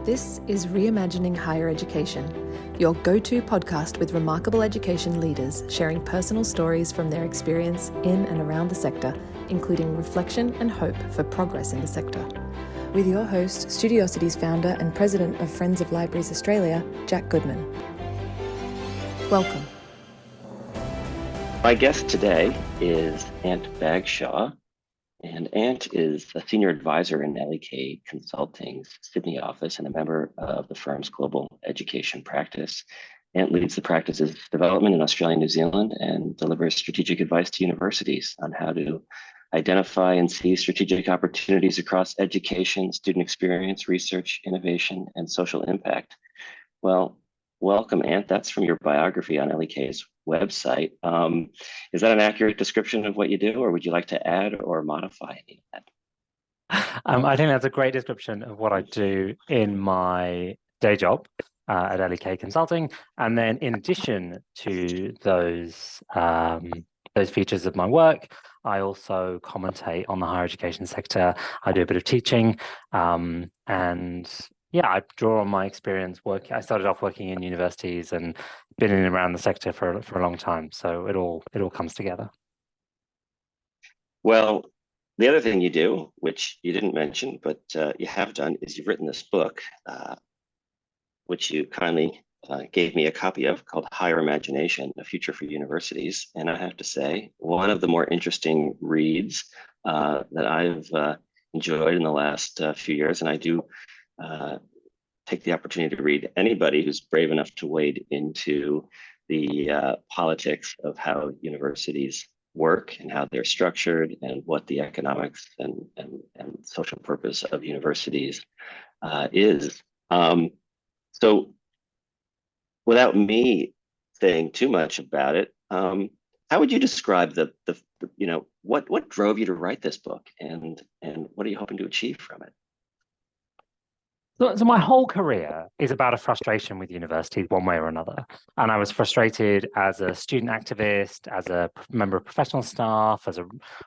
This is Reimagining Higher Education, your go-to podcast with remarkable education leaders sharing personal stories from their experience in and around the sector, including reflection and hope for progress in the sector. With your host, Studiosity's founder and president of Friends of Libraries Australia, Jack Goodman. Welcome. My guest today is Ant Bagshaw, and Ant is a senior advisor in L.E.K Consulting's Sydney office and a member of the firm's global education practice. Ant leads the practice's development in Australia and New Zealand and delivers strategic advice to universities on how to identify and seize strategic opportunities across education, student experience, research, innovation, and social impact. Well, welcome, Ant. That's from your biography on L.E.K's website. Is that an accurate description of what you do, or would you like to add or modify any of that? I think that's a great description of what I do in my day job at L.E.K Consulting. And then in addition to those features of my work, I also commentate on the higher education sector. I do a bit of teaching, and yeah, I draw on my experience working. I started off working in universities and been in and around the sector for a long time. So it all comes together. Well, the other thing you do, which you didn't mention, but you have done, is you've written this book, which you kindly gave me a copy of, called Higher Imagination, A Future for Universities. And I have to say, one of the more interesting reads that I've enjoyed in the last few years, and I do take the opportunity to read anybody who's brave enough to wade into the politics of how universities work and how they're structured and what the economics and social purpose of universities is. So without me saying too much about it, how would you describe the what drove you to write this book, and what are you hoping to achieve from it? So my whole career is about a frustration with universities one way or another. And I was frustrated as a student activist, as a member of professional staff,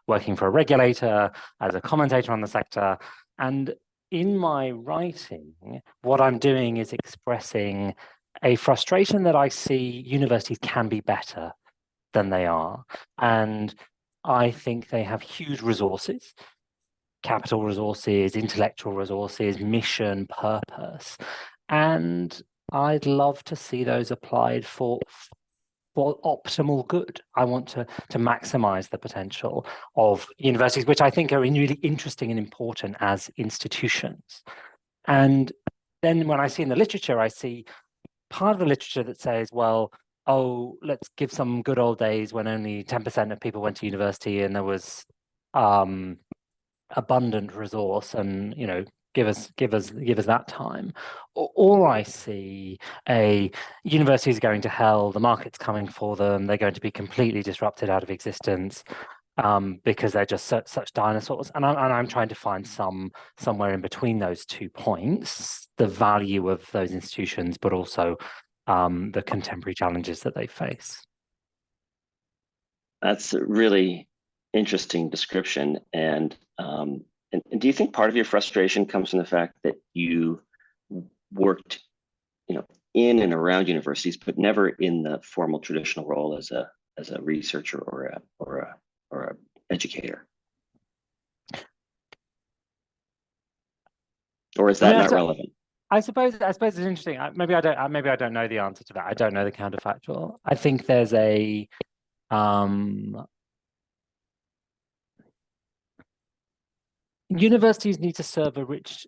working for a regulator, as a commentator on the sector. And in my writing, what I'm doing is expressing a frustration that I see universities can be better than they are. And I think they have huge resources. Capital resources, intellectual resources, mission, purpose. And I'd love to see those applied for optimal good. I want to maximize the potential of universities, which I think are really interesting and important as institutions. And then when I see in the literature, I see part of the literature that says, well, oh, let's give some good old days when only 10% of people went to university and there was abundant resource, and give us that time. Or I see a university is going to hell, the market's coming for them, they're going to be completely disrupted out of existence because they're just such dinosaurs. And I'm trying to find somewhere in between those 2 points, the value of those institutions, but also the contemporary challenges that they face. That's a really interesting description. And do you think part of your frustration comes from the fact that you worked, in and around universities, but never in the formal traditional role as a researcher or a educator? Or is that not relevant? I suppose it's interesting. Maybe I don't know the answer to that. I don't know the counterfactual. I think there's a universities need to serve a rich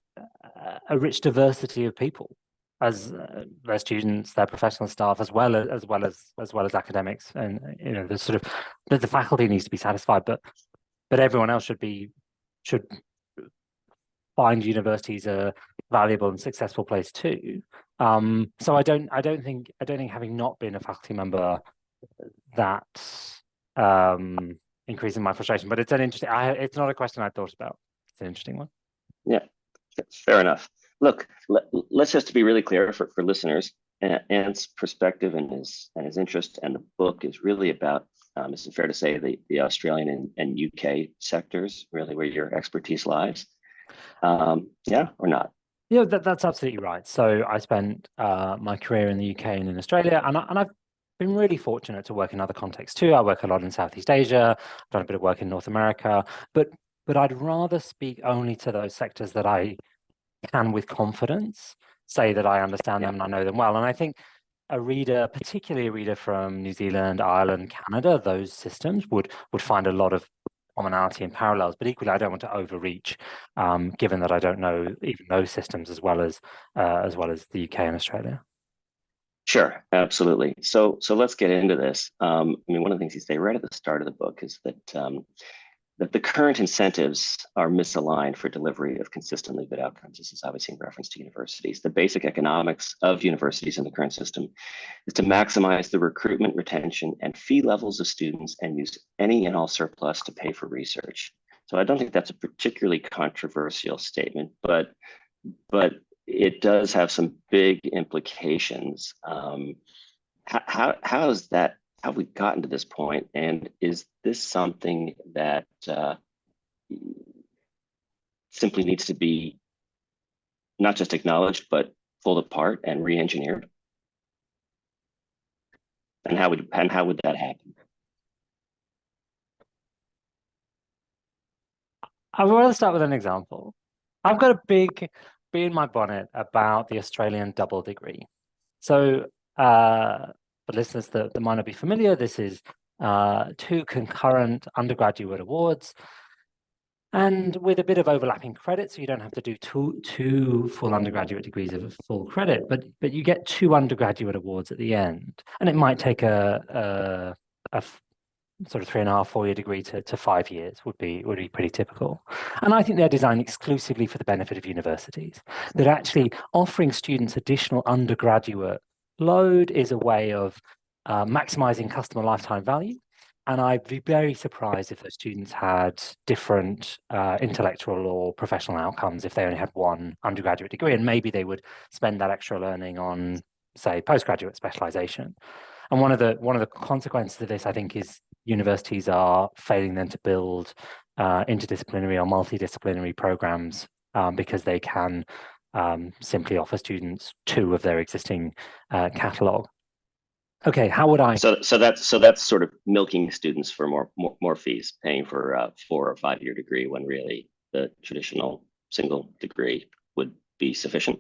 diversity of people, as their students, their professional staff, as well as academics, and the faculty needs to be satisfied, but everyone else should find universities a valuable and successful place too. So I don't think having not been a faculty member, that increasing my frustration. But it's it's not a question I thought about. It's an interesting one. Yeah, fair enough. Look, let's just be really clear for listeners. Ant's perspective and his interest, and the book is really about, is it fair to say, the Australian and UK sectors, really where your expertise lies? Yeah, or not? Yeah, that's absolutely right. So I spent my career in the UK and in Australia, and I've been really fortunate to work in other contexts too. I work a lot in Southeast Asia, I've done a bit of work in North America, but I'd rather speak only to those sectors that I can with confidence say that I understand them and I know them well. And I think a reader, particularly a reader from New Zealand, Ireland, Canada, those systems would find a lot of commonality and parallels. But equally, I don't want to overreach, given that I don't know even those systems as well as the UK and Australia. Sure, absolutely. So let's get into this. I mean, one of the things you say right at the start of the book is that the current incentives are misaligned for delivery of consistently good outcomes. This is obviously in reference to universities. The basic economics of universities in the current system is to maximize the recruitment, retention, and fee levels of students and use any and all surplus to pay for research. So I don't think that's a particularly controversial statement, but it does have some big implications. How is that? How have we gotten to this point? And is this something that simply needs to be not just acknowledged, but pulled apart and re-engineered? And how would that happen? I would rather start with an example. I've got a big bee in my bonnet about the Australian double degree. So for listeners that might not be familiar, this is 2 concurrent undergraduate awards, and with a bit of overlapping credit, so you don't have to do two full undergraduate degrees of full credit, but you get 2 undergraduate awards at the end, and it might take a sort of 3.5, 4-year degree to 5 years would be pretty typical. And I think they're designed exclusively for the benefit of universities. That actually offering students additional undergraduate load is a way of maximizing customer lifetime value. And I'd be very surprised if those students had different intellectual or professional outcomes if they only had 1 undergraduate degree, and maybe they would spend that extra learning on, say, postgraduate specialization. And one of the consequences of this, I think, is universities are failing then to build interdisciplinary or multidisciplinary programs because they can simply offer students 2 of their existing catalog. Okay, how would I? So that's sort of milking students for more fees, paying for a 4 or 5 year degree when really the traditional single degree would be sufficient.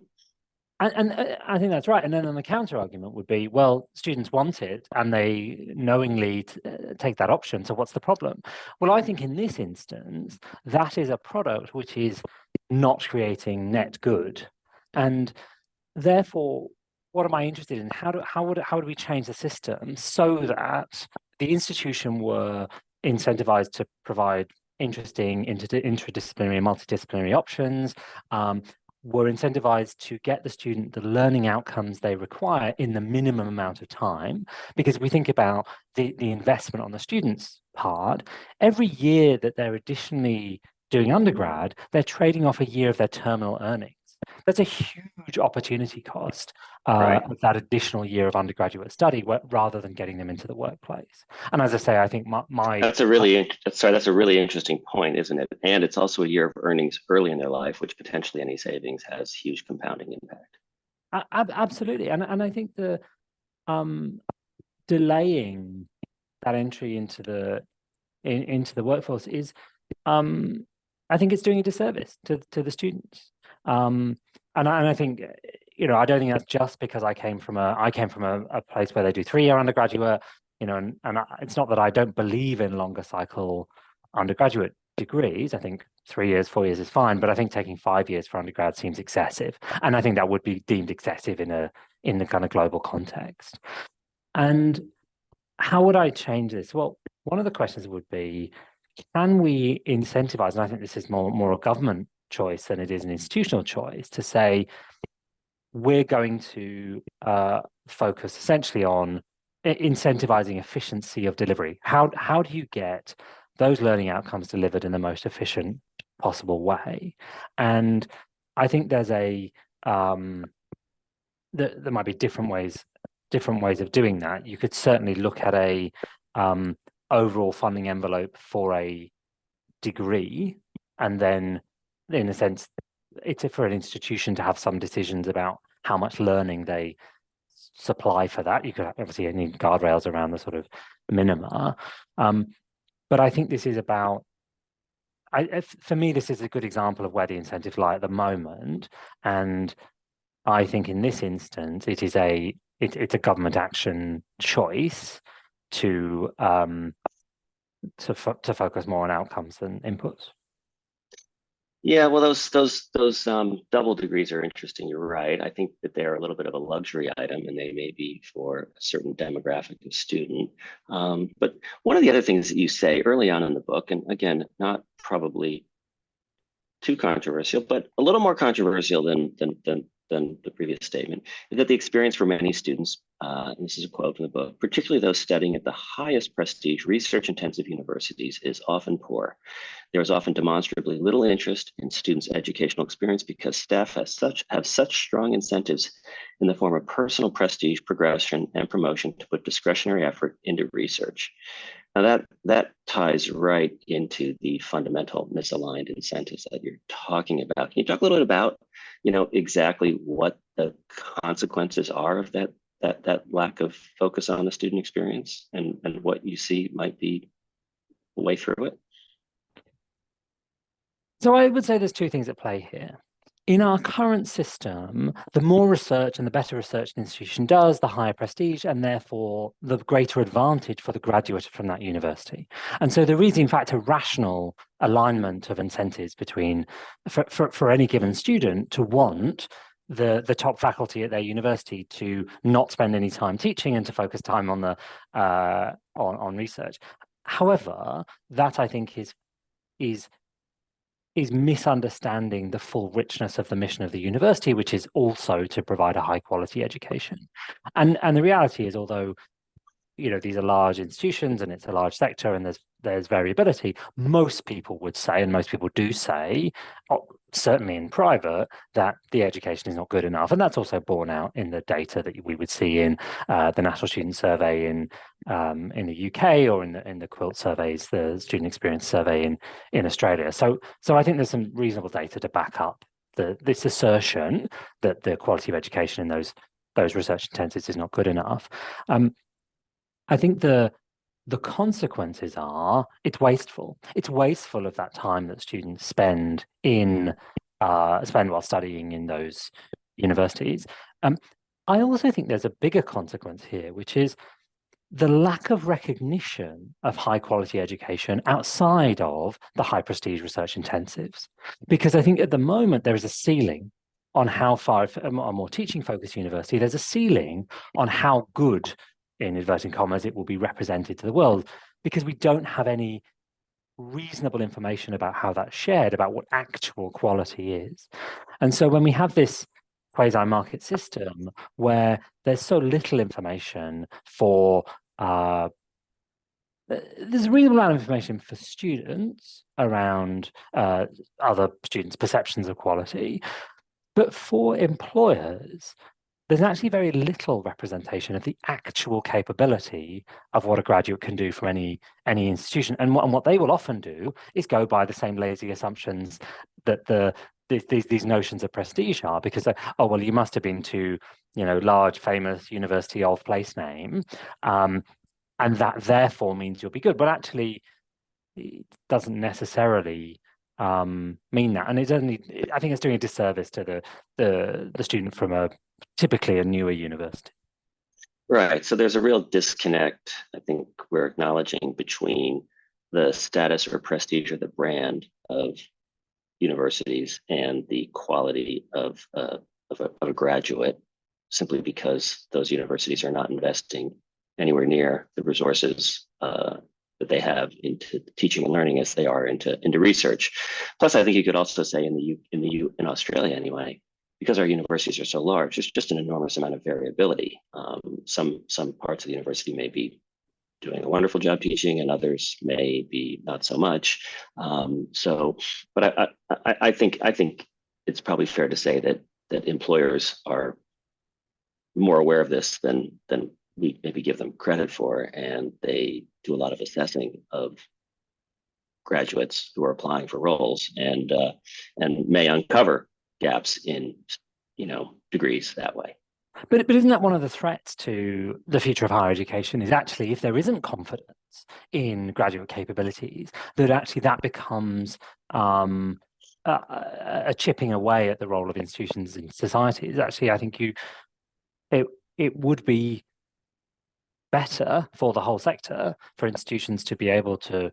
And I think that's right. And then the counter argument would be, well, students want it and they knowingly take that option. So what's the problem? Well, I think in this instance, that is a product which is not creating net good. And therefore, what am I interested in? How would we change the system so that the institution were incentivized to provide interesting interdisciplinary and multidisciplinary options, were incentivized to get the student the learning outcomes they require in the minimum amount of time? Because if we think about the investment on the student's part, every year that they're additionally doing undergrad, they're trading off a year of their terminal earnings. That's a huge opportunity cost of that additional year of undergraduate study rather than getting them into the workplace. And as I say, I think that's a really interesting point, isn't it? And it's also a year of earnings early in their life, which potentially any savings has huge compounding impact. Absolutely. And I think the delaying that entry into the workforce is I think it's doing a disservice to the students. And I think, I don't think that's just because I came from a place where they do 3-year undergraduate, and it's not that I don't believe in longer cycle undergraduate degrees. I think 3 years, 4 years is fine, but I think taking 5 years for undergrad seems excessive. And I think that would be deemed excessive in the kind of global context. And how would I change this? Well, one of the questions would be, can we incentivize, and I think this is more a government choice than it is an institutional choice, to say we're going to focus essentially on incentivizing efficiency of delivery. How do you get those learning outcomes delivered in the most efficient possible way? And I think there's there might be different ways of doing that. You could certainly look at a overall funding envelope for a degree, and then in a sense it's for an institution to have some decisions about how much learning they supply for that. You could obviously need guardrails around the sort of minima. But I think this is about, for me, this is a good example of where the incentives lie at the moment. And I think in this instance, it's a government action choice to focus more on outcomes than inputs. Yeah, well, those double degrees are interesting. You're right. I think that they're a little bit of a luxury item, and they may be for a certain demographic of student. But one of the other things that you say early on in the book, and again, not probably too controversial, but a little more controversial than the previous statement, is that the experience for many students, and this is a quote from the book, particularly those studying at the highest prestige research-intensive universities, is often poor. There is often demonstrably little interest in students' educational experience because staff have such strong incentives in the form of personal prestige, progression, and promotion to put discretionary effort into research. Now that ties right into the fundamental misaligned incentives that you're talking about. Can you talk a little bit about, exactly what the consequences are of that lack of focus on the student experience, and what you see might be a way through it? So I would say there's two things at play here. In our current system, the more research and the better research an institution does, the higher prestige, and therefore the greater advantage for the graduate from that university. And so there is, in fact, a rational alignment of incentives between, for any given student to want the top faculty at their university to not spend any time teaching and to focus time on the on research. However, that I think is misunderstanding the full richness of the mission of the university, which is also to provide a high quality education. And the reality is, although these are large institutions and it's a large sector and there's variability, most people would say, and most people do say, certainly in private, that the education is not good enough. And that's also borne out in the data that we would see in the National Student Survey in the UK, or in the Quilt surveys, the Student Experience Survey in Australia. So I think there's some reasonable data to back up this assertion that the quality of education in those research intensives is not good enough. I think the consequences are it's wasteful. It's wasteful of that time that students spend while studying in those universities. I also think there's a bigger consequence here, which is the lack of recognition of high quality education outside of the high prestige research intensives. Because I think at the moment there is a ceiling on how far, a more teaching focused university, there's a ceiling on how good, in inverting commas, it will be represented to the world, because we don't have any reasonable information about how that's shared, about what actual quality is. And so when we have this quasi-market system where there's so little information for there's a reasonable amount of information for students around other students' perceptions of quality, but for employers, there's actually very little representation of the actual capability of what a graduate can do from any institution. And what they will often do is go by the same lazy assumptions that these notions of prestige are, because oh, well, you must have been to large famous university of place name, and that therefore means you'll be good. But actually, it doesn't necessarily mean that, and I think it's doing a disservice to the student from typically a newer university. Right. So there's a real disconnect, I think we're acknowledging, between the status or prestige or the brand of universities and the quality of a graduate, simply because those universities are not investing anywhere near the resources that they have into teaching and learning as they are into research. Plus, I think you could also say in Australia anyway, because our universities are so large, there's just an enormous amount of variability. Some parts of the university may be doing a wonderful job teaching, and others may be not so much. But I think it's probably fair to say that employers are more aware of this than we maybe give them credit for, and they do a lot of assessing of graduates who are applying for roles, and may uncover gaps in, degrees that way. But isn't that one of the threats to the future of higher education is actually if there isn't confidence in graduate capabilities, that actually that becomes a chipping away at the role of institutions in societies. Actually, I think it would be better for the whole sector for institutions to be able to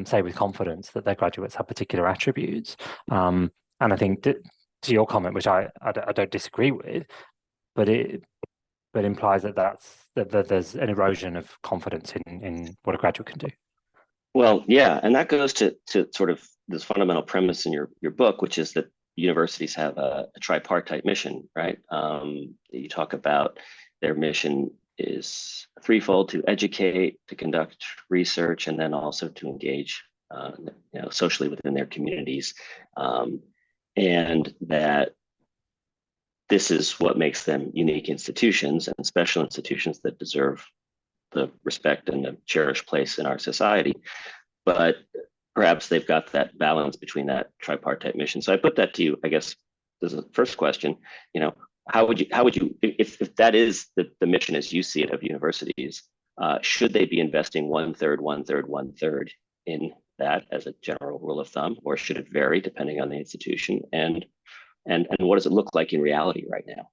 say with confidence that their graduates have particular attributes. And I think that, to your comment, which I don't disagree with, but it implies that there's an erosion of confidence in what a graduate can do. Well, yeah, and that goes to sort of this fundamental premise in your book, which is that universities have a tripartite mission, right? You talk about their mission is threefold: to educate, to conduct research, and then also to engage, socially within their communities, and that this is what makes them unique institutions and special institutions that deserve the respect and the cherished place in our society. But perhaps they've got that balance between that tripartite mission. So I put that to you, I guess, as a first question. How would you, if that is the mission as you see it of universities, should they be investing 1/3, 1/3, 1/3 in that as a general rule of thumb, or should it vary depending on the institution? And what does it look like in reality right now?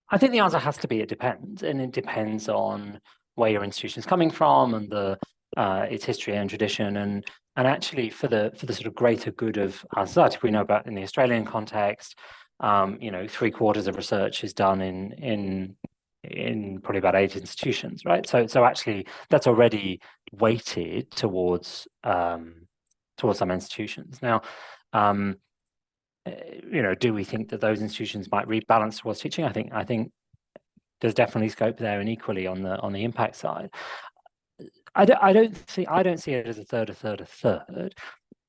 I think the answer has to be it depends, and it depends on where your institution is coming from and its history and tradition, and actually for the sort of greater good of our society. We know about in the Australian context, 3/4 of research is done in probably about 8 institutions, right? So actually that's already weighted towards some institutions. Now, do we think that those institutions might rebalance towards teaching? I think there's definitely scope there, and equally on the impact side. I don't see it as a third.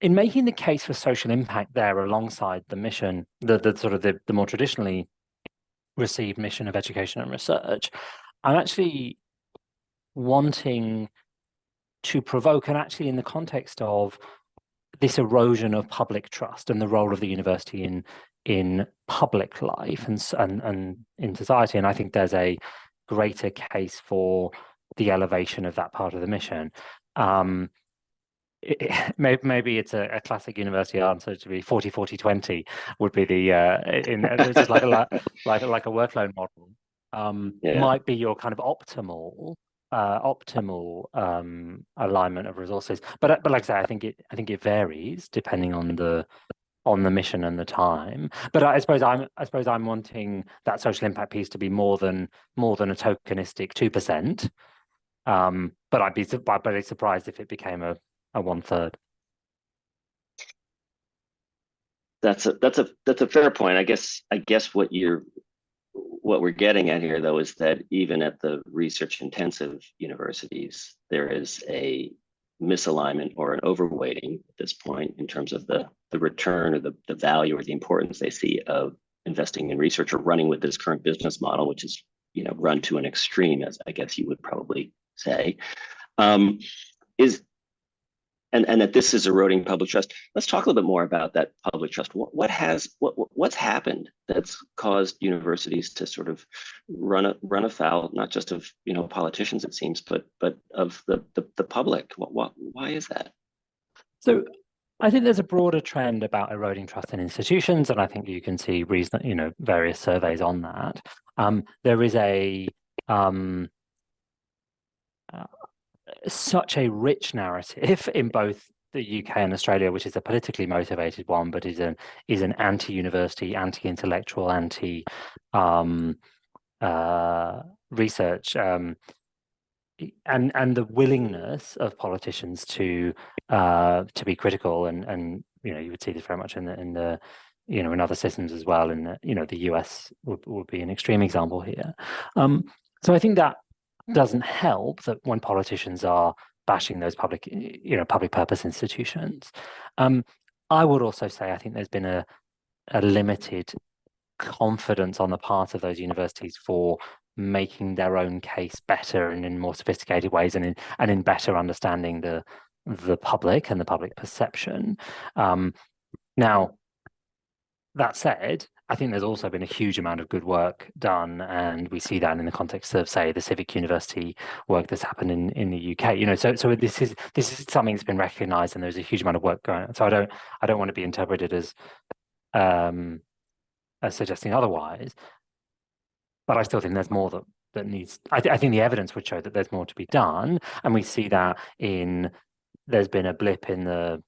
In making the case for social impact there alongside the mission, the sort of the more traditionally received mission of education and research, I'm actually wanting to provoke, and actually in the context of this erosion of public trust and the role of the university in public life and in society. And I think there's a greater case for the elevation of that part of the mission. Maybe it's a classic university answer to be 40-40-20 would be the it's just like a workload model. Might be your kind of optimal alignment of resources, but like I say, I think it varies depending on the mission and the time. But I suppose I'm wanting that social impact piece to be more than a tokenistic 2%. But I'd be surprised if it became a 1/3. That's a fair point. I guess what we're getting at here, though, is that even at the research intensive universities, there is a misalignment or an overweighting at this point in terms of the return or the value or the importance they see of investing in research or running with this current business model, which is run to an extreme, as I guess you would probably say, and that this is eroding public trust. Let's talk a little bit more about that public trust. What's happened that's caused universities to sort of run afoul, not just of politicians, it seems, but of the public? Why is that? So I think there's a broader trend about eroding trust in institutions, and I think you can see various surveys on that. There is such a rich narrative in both the UK and Australia, which is a politically motivated one, but is an anti-university, anti-intellectual, anti-research, and the willingness of politicians to be critical, and you would see this very much in other systems as well. In the US would be an extreme example here. So I think that doesn't help that when politicians are bashing those public purpose institutions. I would also say I think there's been a limited confidence on the part of those universities for making their own case better and in more sophisticated ways, and in better understanding the the public and the public perception. Now, that said, I think there's also been a huge amount of good work done, and we see that in the context of, say, the civic university work that's happened in the UK. So this is something that's been recognised, and there's a huge amount of work going on. So I don't want to be interpreted as suggesting otherwise, but I still think there's more that needs. I think the evidence would show that there's more to be done, and we see that there's been a blip in the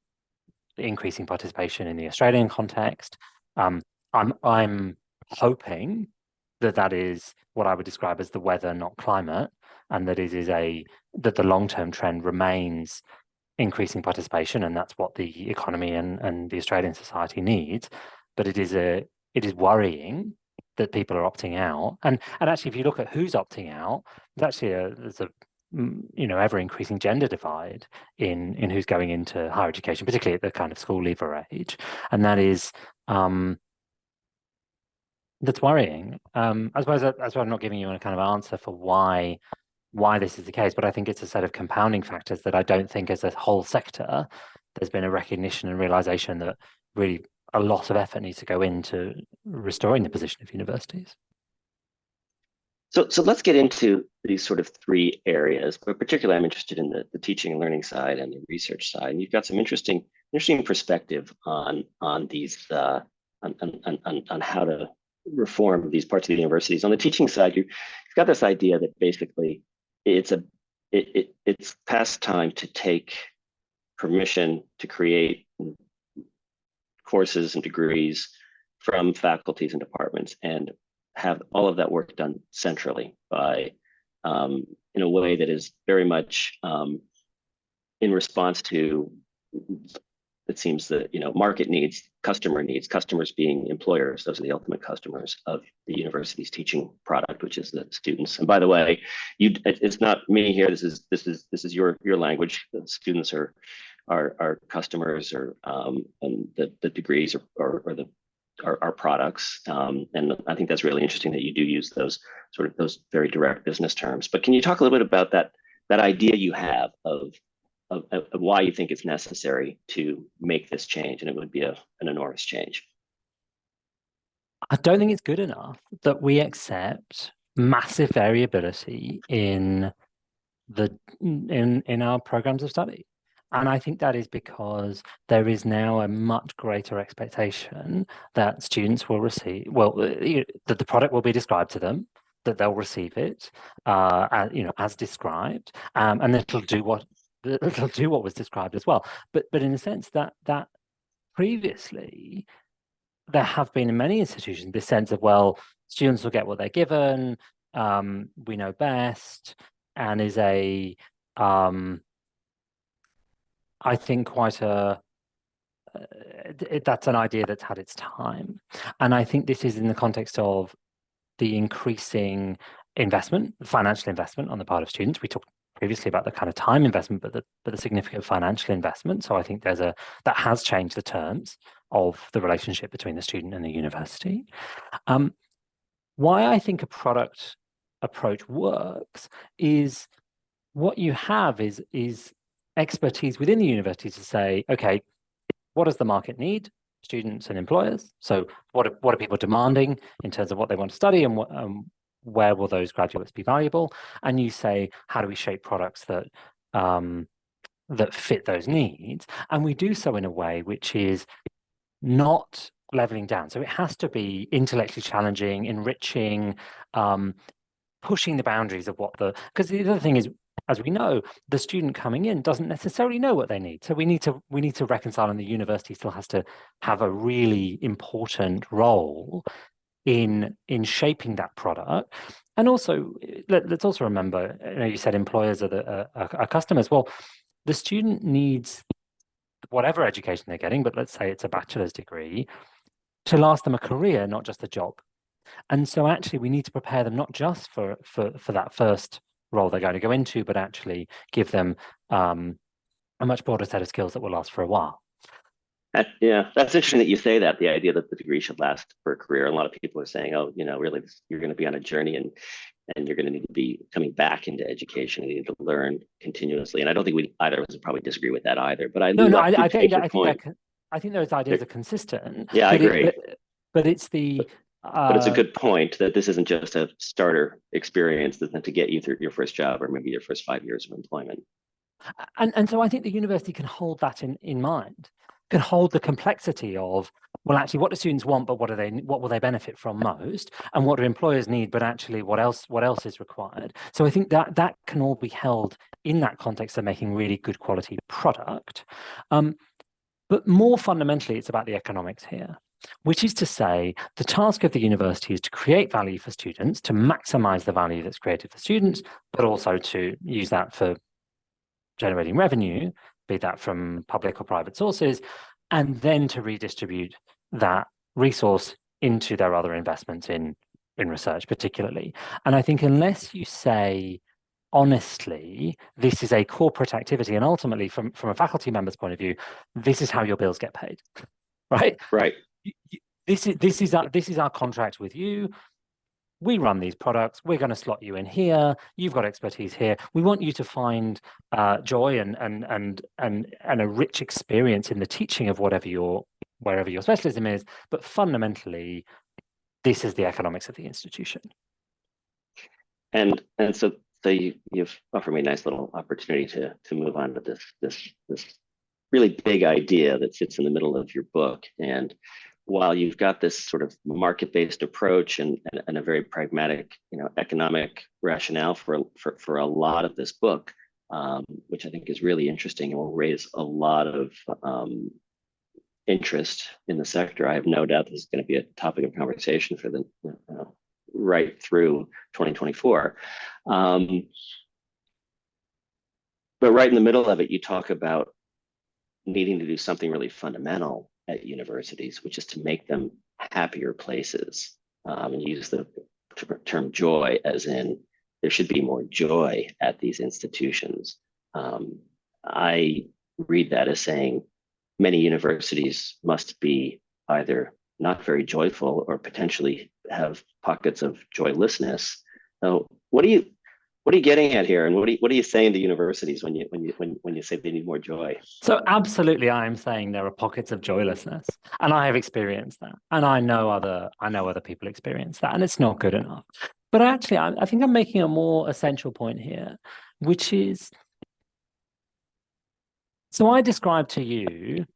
increasing participation in the Australian context. I'm hoping that is what I would describe as the weather, not climate, and that that the long-term trend remains increasing participation, and that's what the economy and the Australian society needs. But it is worrying that people are opting out, and actually, if you look at who's opting out, there's a ever increasing gender divide in who's going into higher education, particularly at the kind of school leaver age, and that is that's worrying. I suppose that's why I'm not giving you a kind of answer for why this is the case, but I think it's a set of compounding factors that I don't think as a whole sector there's been a recognition and realization that really a lot of effort needs to go into restoring the position of universities. So let's get into these sort of three areas, but particularly I'm interested in the teaching and learning side and the research side. And you've got some interesting perspective on these on how to reform these parts of the universities. On the teaching side, you've got this idea that basically it's past time to take permission to create courses and degrees from faculties and departments and have all of that work done centrally by in a way that is very much in response to, it seems that, market needs, customers being employers. Those are the ultimate customers of the university's teaching product, which is the students. And by the way, it's not me here. This is your language. The students are customers, or and the degrees are our products. And I think that's really interesting that you do use those very direct business terms. But can you talk a little bit about that idea you have of why you think it's necessary to make this change, and it would be an enormous change? I don't think it's good enough that we accept massive variability in our programs of study. And I think that is because there is now a much greater expectation that students will receive, that the product will be described to them, that they'll receive it, as described, and it'll do what was described as well. But in a sense that previously there have been in many institutions this sense of, well, students will get what they're given, we know best, and is I think quite that's an idea that's had its time. And I think this is in the context of the increasing investment, financial investment on the part of students. We talked previously about the kind of time investment, but the significant financial investment. So I think that has changed the terms of the relationship between the student and the university. Why I think a product approach works is what you have is expertise within the university to say, okay, what does the market need? Students and employers. So what are people demanding in terms of what they want to study, and where will those graduates be valuable? And you say, how do we shape products that fit those needs? And we do so in a way which is not leveling down. So it has to be intellectually challenging, enriching, pushing the boundaries of because the other thing is, as we know, the student coming in doesn't necessarily know what they need. So we need to reconcile, and the university still has to have a really important role in shaping that product. And also, let's also remember, you said employers are customers. Well, the student needs whatever education they're getting, but let's say it's a bachelor's degree, to last them a career, not just a job. And so actually we need to prepare them not just for that first role they're going to go into, but actually give them a much broader set of skills that will last for a while. Yeah, that's interesting that you say that, the idea that the degree should last for a career. A lot of people are saying, oh, really, you're going to be on a journey, and and you're going to need to be coming back into education and you need to learn continuously. And I don't think either of us would probably disagree with that either. But I take your point. I think those ideas are consistent. Yeah, I agree. But it's the but it's a good point that this isn't just a starter experience that's meant to get you through your first job or maybe your first 5 years of employment. And so I think the university can hold that in mind, can hold the complexity of, well, actually, what do students want, but what will they benefit from most, and what do employers need, but actually, what else is required? So I think that can all be held in that context of making really good quality product. But more fundamentally, it's about the economics here, which is to say the task of the university is to create value for students, to maximize the value that's created for students, but also to use that for generating revenue, be that from public or private sources, and then to redistribute that resource into their other investments in research particularly. And I think unless you say, honestly, this is a corporate activity, and ultimately from a faculty member's point of view, this is how your bills get paid, right? Right. This is our contract with you. We run these products. We're going to slot you in here. You've got expertise here. We want you to find joy and a rich experience in the teaching of wherever your specialism is. But fundamentally, this is the economics of the institution. And so you've offered me a nice little opportunity to move on to this really big idea that sits in the middle of your book. And while you've got this sort of market-based approach and a very pragmatic, economic rationale for a lot of this book, which I think is really interesting and will raise a lot of interest in the sector, I have no doubt this is going to be a topic of conversation for the right through 2024. But right in the middle of it, you talk about needing to do something really fundamental at universities, which is to make them happier places. And use the term joy as in there should be more joy at these institutions. I read that as saying many universities must be either not very joyful or potentially have pockets of joylessness. So what are you getting at here, and what are you saying to universities when you say they need more joy? So absolutely, I am saying there are pockets of joylessness, and I have experienced that, and I know other people experience that, and it's not good enough. But actually, I think I'm making a more essential point here, which is, so I described to you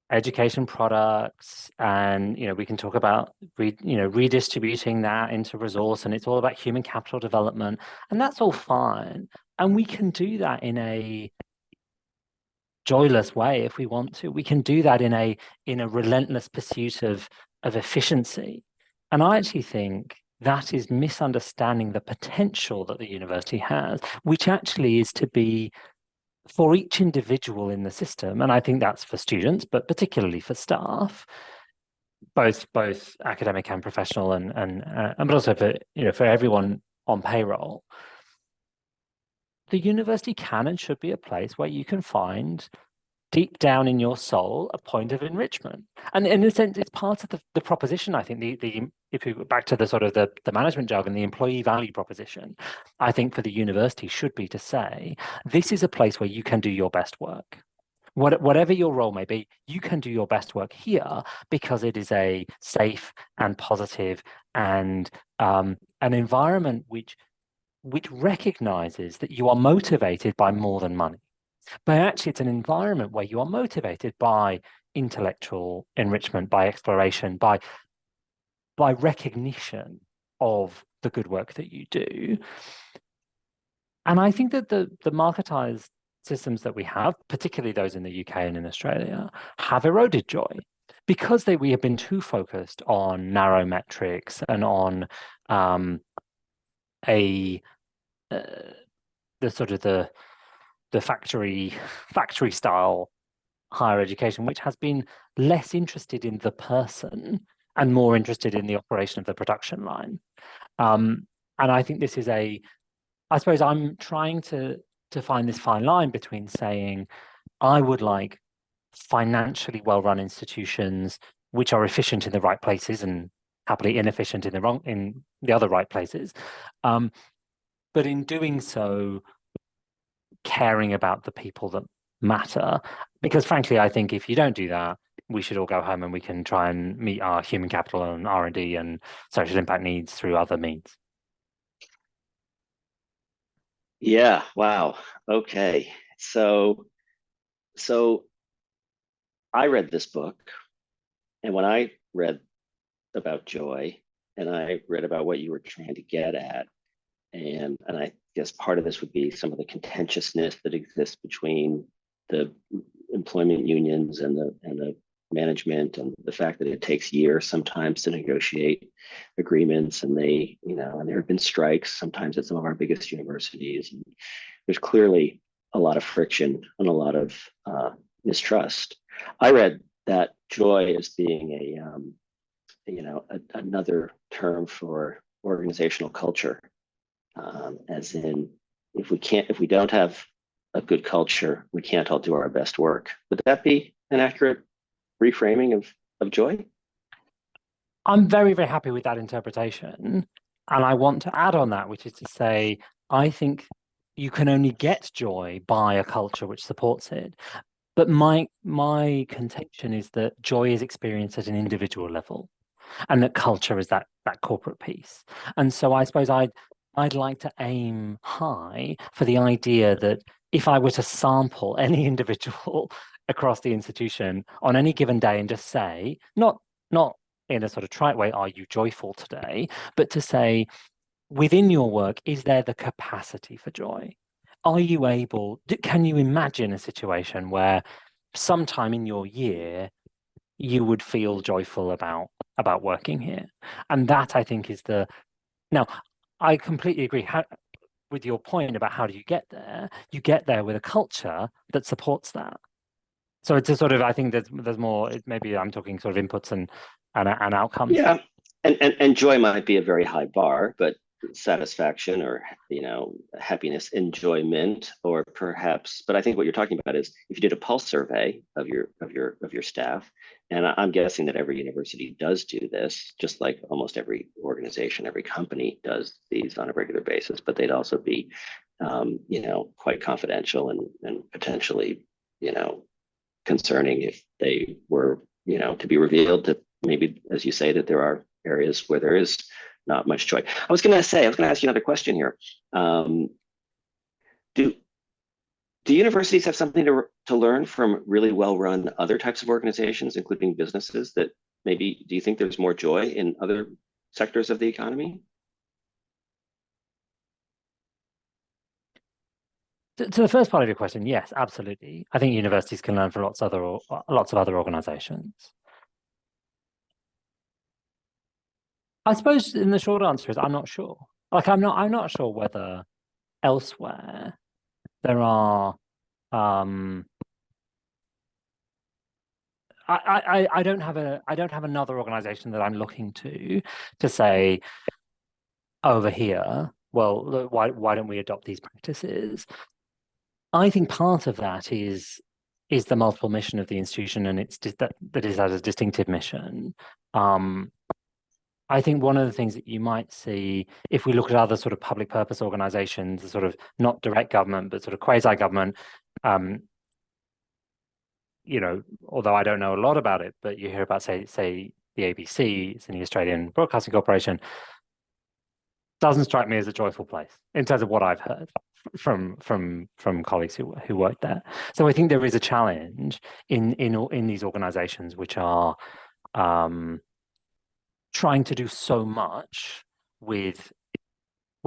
education products, and we can talk about redistributing that into resource, and it's all about human capital development, and that's all fine, and we can do that in a joyless way if we want to. We can do that in a relentless pursuit of efficiency, and I actually think that is misunderstanding the potential that the university has, which actually is to be for each individual in the system, and I think that's for students, but particularly for staff, both academic and professional, and but also for everyone on payroll. The university can and should be a place where you can find deep down in your soul a point of enrichment, and in a sense, it's part of the proposition. I think if you go back to the sort of the management jargon, the employee value proposition, I think for the university should be to say, this is a place where you can do your best work. Whatever your role may be, you can do your best work here because it is a safe and positive and an environment which recognizes that you are motivated by more than money. But actually, it's an environment where you are motivated by intellectual enrichment, by exploration, by recognition of the good work that you do. And I think that the marketized systems that we have, particularly those in the UK and in Australia, have eroded joy because we have been too focused on narrow metrics and on the factory style higher education, which has been less interested in the person and more interested in the operation of the production line. And I think this is I suppose I'm trying to find this fine line between saying, I would like financially well-run institutions which are efficient in the right places and happily inefficient in the other right places. But in doing so, caring about the people that matter, because frankly, I think if you don't do that, we should all go home and we can try and meet our human capital and R&D and social impact needs through other means. Yeah, wow. Okay. So I read this book, and when I read about joy and I read about what you were trying to get at, and I guess part of this would be some of the contentiousness that exists between the employment unions and the management, and the fact that it takes years sometimes to negotiate agreements, and and there have been strikes sometimes at some of our biggest universities. And there's clearly a lot of friction and a lot of mistrust. I read that joy as being another term for organizational culture. As in, if we don't have a good culture, we can't all do our best work. Would that be an accurate reframing of joy? I'm very, very happy with that interpretation. And I want to add on that, which is to say, I think you can only get joy by a culture which supports it. But my contention is that joy is experienced at an individual level, and that culture is that corporate piece. And so I suppose I'd like to aim high for the idea that if I were to sample any individual across the institution on any given day and just say, not in a sort of trite way, are you joyful today, but to say, within your work, is there the capacity for joy? Are you able, can you imagine a situation where sometime in your year you would feel joyful about working here? And that, I think, is now, I completely agree with your point about how do you get there. You get there with a culture that supports that. So it's a sort of, I think there's more, maybe I'm talking sort of inputs and outcomes. Yeah, and joy might be a very high bar, but satisfaction or happiness, enjoyment, or perhaps, but I think what you're talking about is if you did a pulse survey of your staff, and I'm guessing that every university does do this, just like almost every organization, every company does these on a regular basis, but they'd also be quite confidential and potentially concerning if they were to be revealed, that maybe, as you say, that there are areas where there is not much joy. I was going to ask you another question here. Do universities have something to learn from really well-run other types of organizations, including businesses, that maybe, do you think there's more joy in other sectors of the economy? To the first part of your question, yes, absolutely. I think universities can learn from lots of other organizations. I suppose in the short answer is I'm not sure. Like I'm not sure whether elsewhere there are I don't have another organization that I'm looking to say over here, well, look, why don't we adopt these practices? I think part of that is the multiple mission of the institution, and it's that is as a distinctive mission. I think one of the things that you might see if we look at other sort of public purpose organizations, sort of not direct government, but sort of quasi-government, although I don't know a lot about it, but you hear about, say the ABC, it's in the Australian Broadcasting Corporation, doesn't strike me as a joyful place in terms of what I've heard from colleagues who work there. So I think there is a challenge in these organizations which are trying to do so much with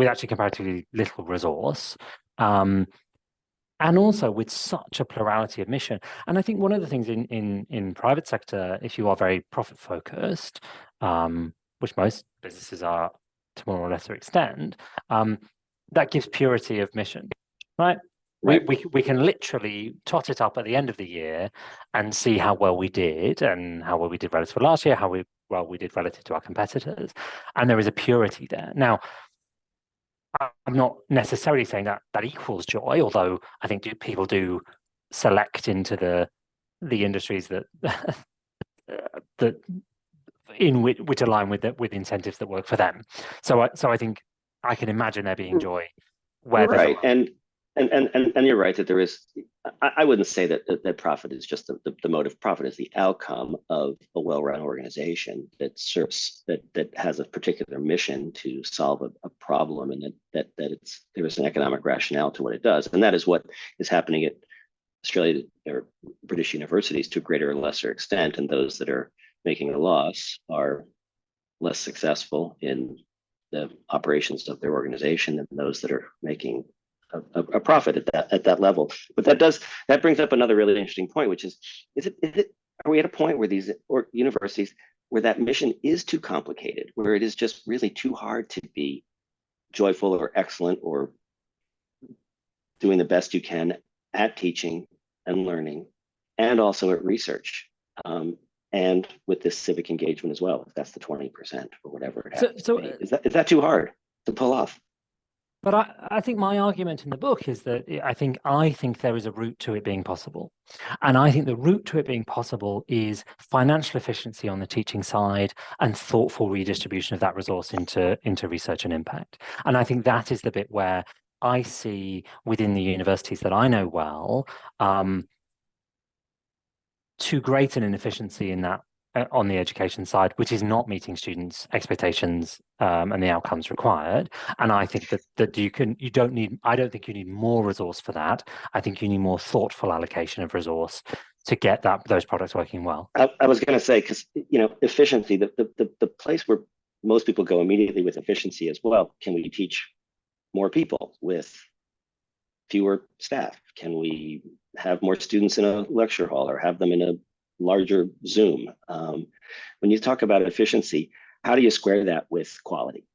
actually comparatively little resource, and also with such a plurality of mission. And I think one of the things in private sector, if you are very profit focused, which most businesses are to more or lesser extent, that gives purity of mission, right? Right. We can literally tot it up at the end of the year and see how well we did and how well we did relative to last year, how well we did relative to our competitors. And there is a purity there. Now, I'm not necessarily saying that equals joy, although I think people do select into the industries that which align with incentives that work for them. So I think I can imagine there being joy where right. And you're right that there is. I wouldn't say that profit is just the motive. Profit is the outcome of a well-run organization that serves that has a particular mission to solve a problem, and that there is an economic rationale to what it does, and that is what is happening at Australia or British universities to a greater or lesser extent, and those that are making a loss are less successful in the operations of their organization than those that are making a profit at that level. But that brings up another really interesting point, which is are we at a point where these universities where that mission is too complicated, where it is just really too hard to be joyful or excellent or doing the best you can at teaching and learning, and also at research, and with this civic engagement as well, if that's the 20% or whatever it happens to be. Is that too hard to pull off? But I think my argument in the book is that I think there is a route to it being possible. And I think the route to it being possible is financial efficiency on the teaching side and thoughtful redistribution of that resource into research and impact. And I think that is the bit where I see within the universities that I know well, too great an inefficiency in that on the education side, which is not meeting students' expectations and the outcomes required. And I think that I don't think you need more resource for that. I think you need more thoughtful allocation of resource to get those products working well. I was going to say, because efficiency, the place where most people go immediately with efficiency as well. Can we teach more people with fewer staff? Can we have more students in a lecture hall or have them in a larger Zoom? When you talk about efficiency, how do you square that with quality?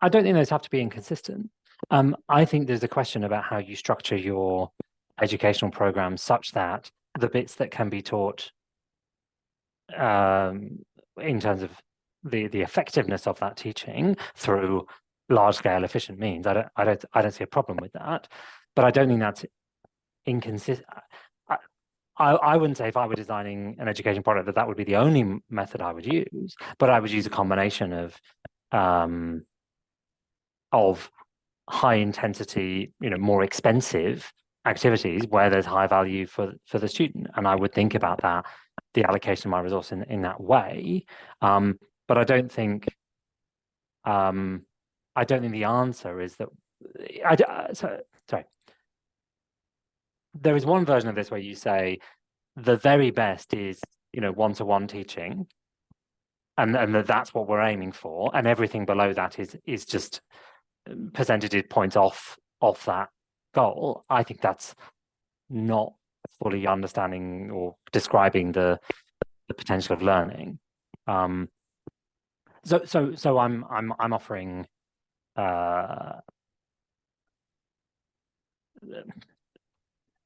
I don't think those have to be inconsistent. I think there's a question about how you structure your educational program such that the bits that can be taught in terms of the effectiveness of that teaching through large-scale efficient means. I don't see a problem with that, but I don't think that's inconsistent. I wouldn't say if I were designing an education product that would be the only method I would use, but I would use a combination of high intensity, more expensive activities where there's high value for the student, and I would think about the allocation of my resource in that way. But I don't think the answer is that. Sorry. There is one version of this where you say the very best is one-to-one teaching, and that's what we're aiming for, and everything below that is just percentage points off that goal. I think that's not fully understanding or describing the potential of learning. So I'm offering.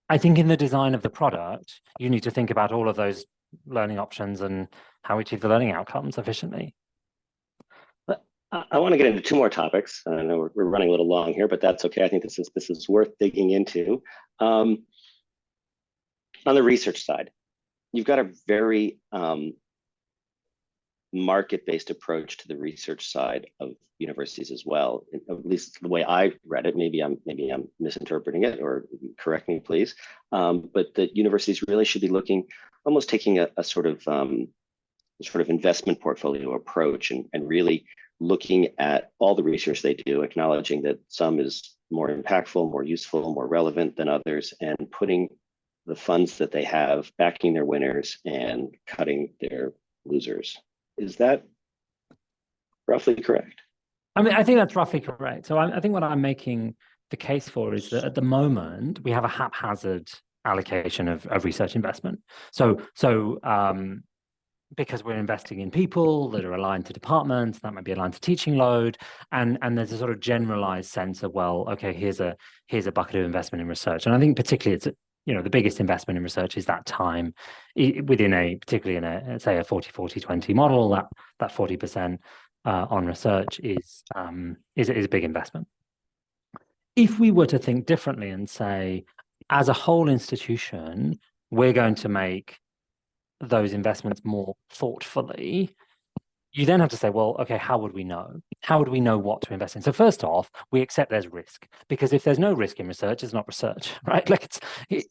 I think in the design of the product, you need to think about all of those learning options and how we achieve the learning outcomes efficiently. I want to get into two more topics. I know we're running a little long here, but that's okay. I think this is worth digging into. On the research side, you've got a very market-based approach to the research side of universities as well, at least the way I read it. Maybe I'm misinterpreting it, or correct me, please. But the universities really should be almost taking a sort of investment portfolio approach and really looking at all the research they do, acknowledging that some is more impactful, more useful, more relevant than others, and putting the funds that they have backing their winners and cutting their losers. Is that roughly correct? I mean, I think that's roughly correct. So I think what I'm making the case for is that at the moment we have a haphazard allocation of research investment. So because we're investing in people that are aligned to departments, that might be aligned to teaching load, and there's a sort of generalized sense of, well, okay, here's a bucket of investment in research. And I think particularly it's the biggest investment in research is that time particularly in a say a 40-40-20 model, that 40% on research is a big investment. If we were to think differently and say, as a whole institution, we're going to make those investments more thoughtfully, you then have to say, well, okay, how would we know? How would we know what to invest in? So first off, we accept there's risk, because if there's no risk in research, it's not research, right? Like it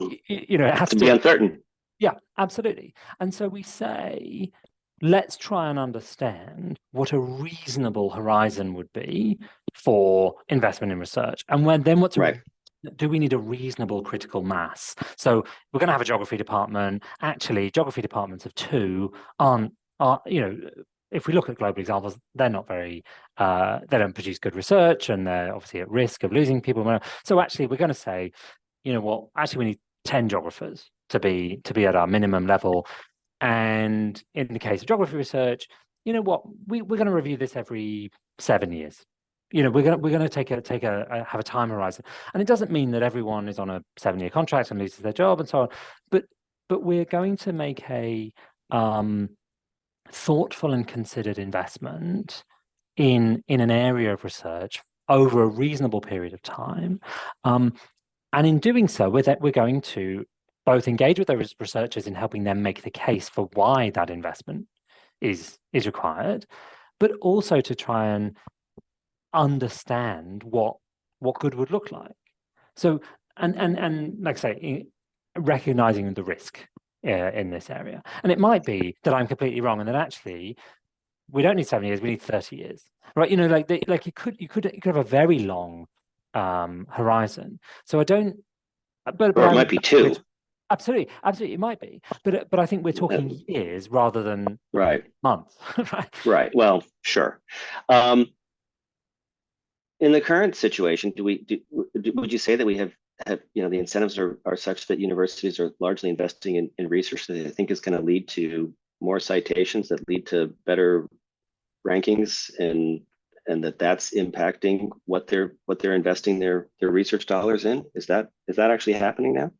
has to be uncertain. Yeah, absolutely. And so we say, let's try and understand what a reasonable horizon would be for investment in research. And Right. do we need a reasonable critical mass? So we're going to have a geography department. Actually, geography departments of 2 aren't, if we look at global examples, they're not very, they don't produce good research, and they're obviously at risk of losing people. So actually, we're going to say, you know what, actually we need 10 geographers to be at our minimum level. And in the case of geography research, you know what, we're going to review this every 7 years. We're going to have a time horizon, and it doesn't mean that everyone is on a 7-year contract and loses their job and so on. But we're going to make a thoughtful and considered investment in an area of research over a reasonable period of time. And in doing so, we're going to both engage with those researchers in helping them make the case for why that investment is required, but also to try and understand what good would look like. So, and like I say, recognizing the risk in this area. And it might be that I'm completely wrong, and that actually we don't need 7 years, we need 30 years, right? You could have a very long horizon. So I don't, but Or it might be 2. Absolutely, it might be, but I think we're talking years rather than months. Right. Well, sure. In the current situation, would you say that we have the incentives are such that universities are largely investing in research that I think is going to lead to more citations that lead to better rankings, and that's impacting what they're investing their research dollars in? Is that actually happening now?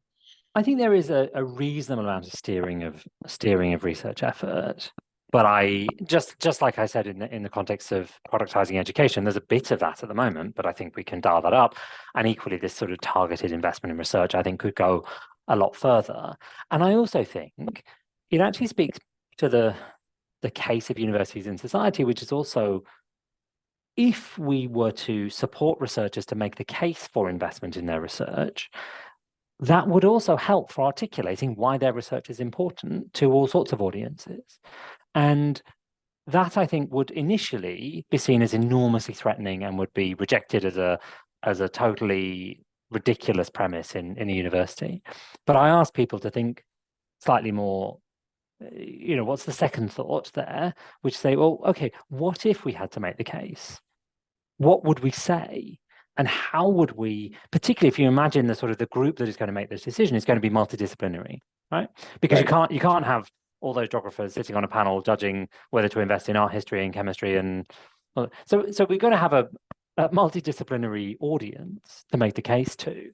I think there is a reasonable amount of steering of research effort, but I just like I said in the context of productizing education, there's a bit of that at the moment, but I think we can dial that up. And equally, this sort of targeted investment in research, I think, could go a lot further. And I also think it actually speaks to the case of universities in society, which is also, if we were to support researchers to make the case for investment in their research, that would also help for articulating why their research is important to all sorts of audiences. And that, I think, would initially be seen as enormously threatening and would be rejected as a totally ridiculous premise in a university. But I ask people to think slightly more, what's the second thought there, which say, well, okay, what if we had to make the case? What would we say? And how would we, particularly if you imagine the group that is going to make this decision is going to be multidisciplinary, right? Because you can't have all those geographers sitting on a panel judging whether to invest in art history and chemistry, and so we're going to have a multidisciplinary audience to make the case to,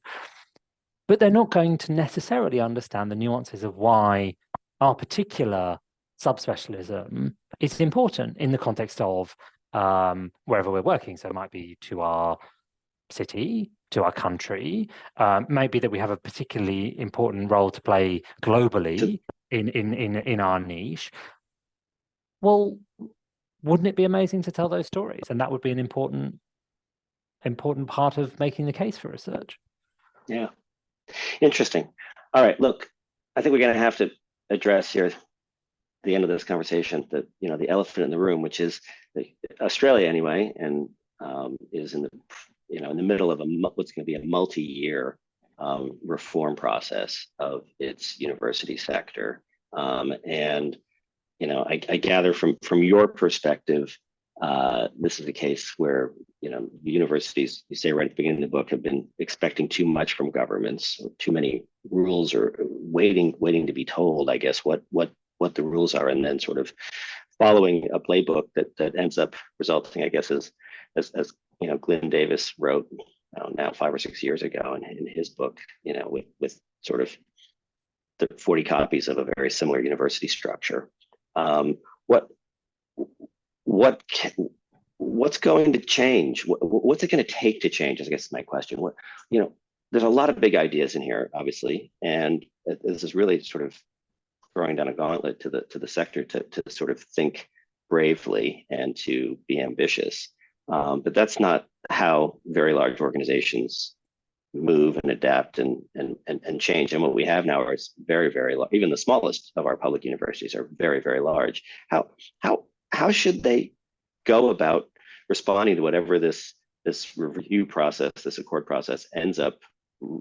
but they're not going to necessarily understand the nuances of why our particular subspecialism is important in the context of wherever we're working. So it might be to our city, to our country, maybe that we have a particularly important role to play globally in our niche. Well, wouldn't it be amazing to tell those stories? And that would be an important part of making the case for research. Yeah, interesting. All right, look, I think we're going to have to address here at the end of this conversation the elephant in the room, which is Australia anyway, and is in the in the middle of what's going to be a multi-year reform process of its university sector. And I gather from your perspective, this is a case where the universities, you say right at the beginning of the book, have been expecting too much from governments, or too many rules, or waiting to be told, I guess, what the rules are, and then sort of following a playbook that ends up resulting, I guess, as Glenn Davis wrote now 5 or 6 years ago in his book, with sort of the 40 copies of a very similar university structure. What's going to change? What's it going to take to change? I guess is my question. There's a lot of big ideas in here, obviously, and this is really sort of throwing down a gauntlet to the sector to sort of think bravely and to be ambitious. But that's not how very large organizations move and adapt and change. And what we have now is very, very large. Even the smallest of our public universities are very, very large. How should they go about responding to whatever this review process, this accord process ends up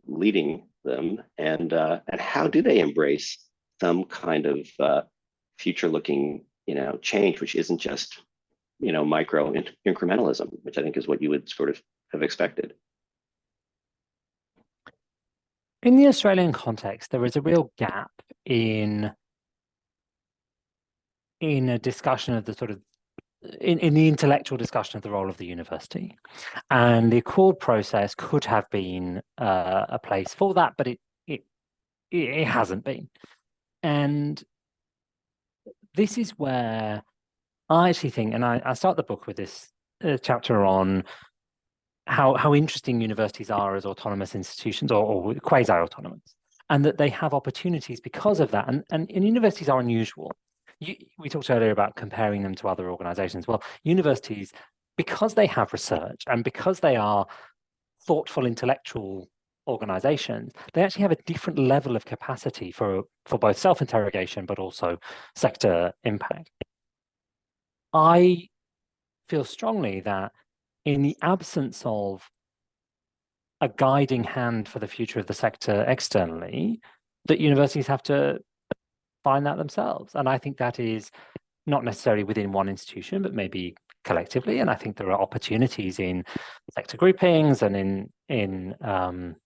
leading them, and how do they embrace some kind of future-looking, change, which isn't just, micro incrementalism, which I think is what you would sort of have expected. In the Australian context, there is a real gap in a discussion of the sort of in the intellectual discussion of the role of the university. And the accord process could have been a place for that, but it hasn't been. And this is where I actually think, and I start the book with this chapter on how interesting universities are as autonomous institutions or quasi-autonomous, and that they have opportunities because of that. And universities are unusual. We talked earlier about comparing them to other organizations. Well, universities, because they have research and because they are thoughtful intellectual organizations, they actually have a different level of capacity for both self-interrogation, but also sector impact. I feel strongly that in the absence of a guiding hand for the future of the sector externally, that universities have to find that themselves. And I think that is not necessarily within one institution, but maybe collectively. And I think there are opportunities in sector groupings and in kind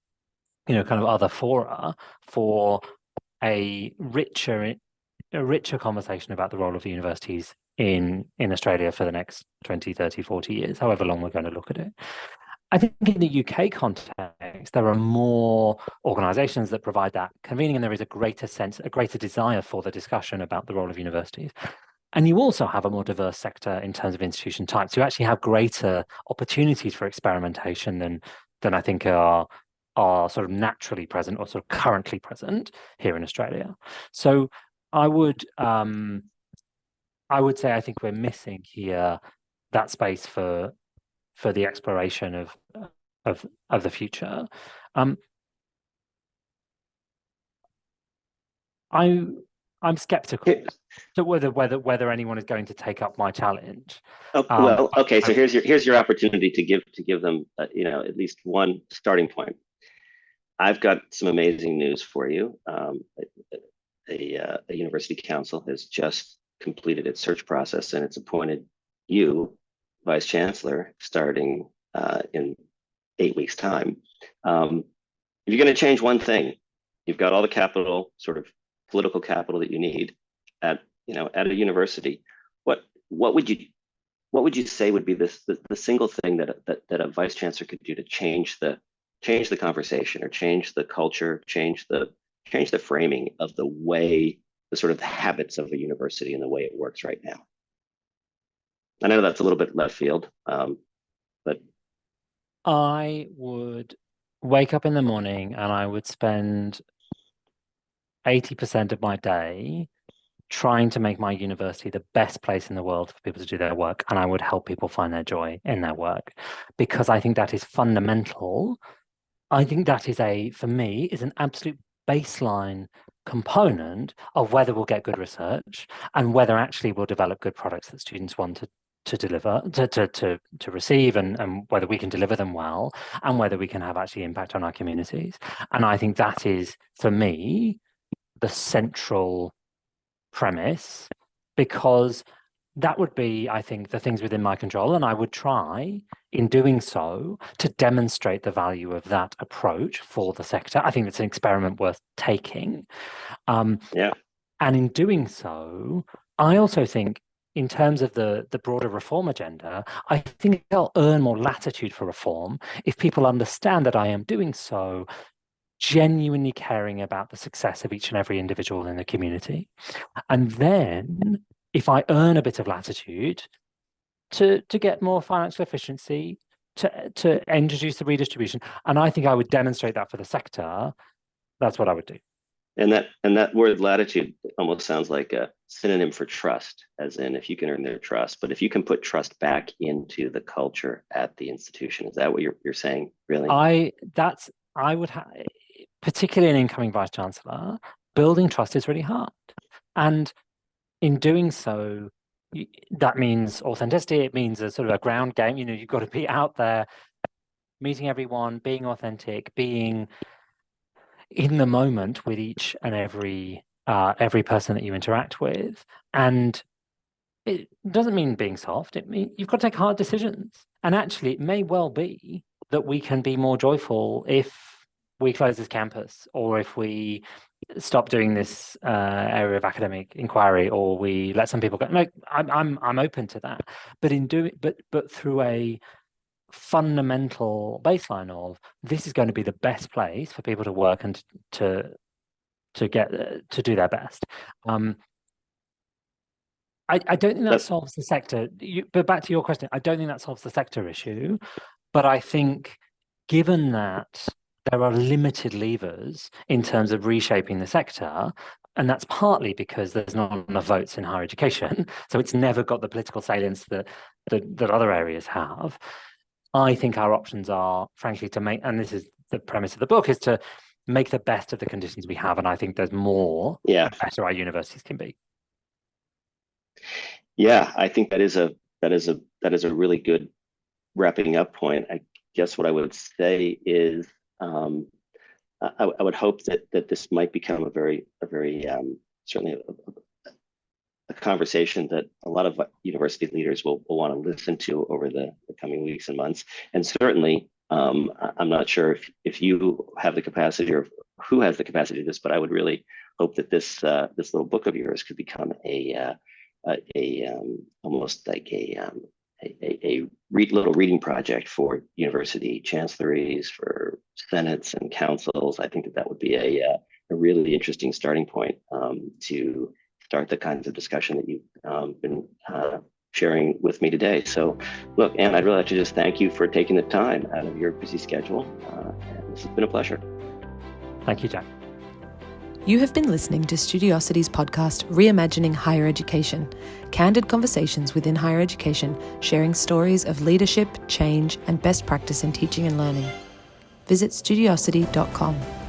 of other fora for a richer conversation about the role of the universities in Australia for the next 20, 30, 40 years, however long we're going to look at it. I think in the UK context, there are more organizations that provide that convening, and there is a greater desire for the discussion about the role of universities. And you also have a more diverse sector in terms of institution types. You actually have greater opportunities for experimentation than I think are sort of naturally present or sort of currently present here in Australia. So I would say I think we're missing here that space for the exploration of the future. I'm skeptical to whether anyone is going to take up my challenge. Well, okay. So here's your opportunity to give them at least one starting point. I've got some amazing news for you. A university council has just completed its search process, and it's appointed you vice chancellor starting in 8 weeks' time. If you're going to change one thing, you've got all the capital, sort of political capital that you need at a university. What would you say would be the single thing that a vice chancellor could do to change the conversation, or change the culture, change the framing of the way, the sort of habits of a university and the way it works right now? I know that's a little bit left field, but I would wake up in the morning and I would spend 80% of my day trying to make my university the best place in the world for people to do their work, and I would help people find their joy in their work, because I think that is fundamental. I think that is for me, is an absolute baseline component of whether we'll get good research and whether actually we'll develop good products that students want to deliver, to receive, and whether we can deliver them well, and whether we can have actually impact on our communities. And I think that is, for me, the central premise, because that would be, I think, the things within my control, and I would try, in doing so, to demonstrate the value of that approach for the sector. I think it's an experiment worth taking. Yeah. And in doing so, I also think, in terms of the broader reform agenda, I think I'll earn more latitude for reform if people understand that I am doing so genuinely caring about the success of each and every individual in the community. And then, if I earn a bit of latitude to get more financial efficiency, to introduce the redistribution, and I think I would demonstrate that for the sector, that's what I would do. And that word latitude almost sounds like a synonym for trust, as in if you can earn their trust, but if you can put trust back into the culture at the institution, is that what you're saying, really? I would have, particularly an incoming vice chancellor, building trust is really hard. And in doing so, that means authenticity. It means a sort of a ground game. You've got to be out there, meeting everyone, being authentic, being in the moment with each and every person that you interact with. And it doesn't mean being soft. It means you've got to take hard decisions. And actually, it may well be that we can be more joyful if we close this campus, or if we stop doing this area of academic inquiry, or we let some people go. No, I'm open to that. But in doing, but through a fundamental baseline of this is going to be the best place for people to work and to get to do their best. I don't think that solves the sector. But back to your question, I don't think that solves the sector issue. But I think, given that there are limited levers in terms of reshaping the sector, and that's partly because there's not enough votes in higher education, so it's never got the political salience that other areas have. I think our options are, frankly, to make, and this is the premise of the book, is to make the best of the conditions we have. And I think there's more, the better our universities can be. Yeah, I think that is a really good wrapping up point. I guess what I would say is I would hope that this might become a very certainly a conversation that a lot of university leaders will want to listen to over the coming weeks and months. And certainly, I'm not sure if you have the capacity or who has the capacity to do this, but I would really hope that this little book of yours could become almost like a little reading project for university chancelleries, for senates and councils. I think that would be a really interesting starting point to start the kinds of discussion that you've been sharing with me today. So look, Anne, I'd really like to just thank you for taking the time out of your busy schedule. And this has been a pleasure. Thank you, Jack. You have been listening to Studiosity's podcast, Reimagining Higher Education, candid conversations within higher education, sharing stories of leadership, change, and best practice in teaching and learning. Visit studiosity.com.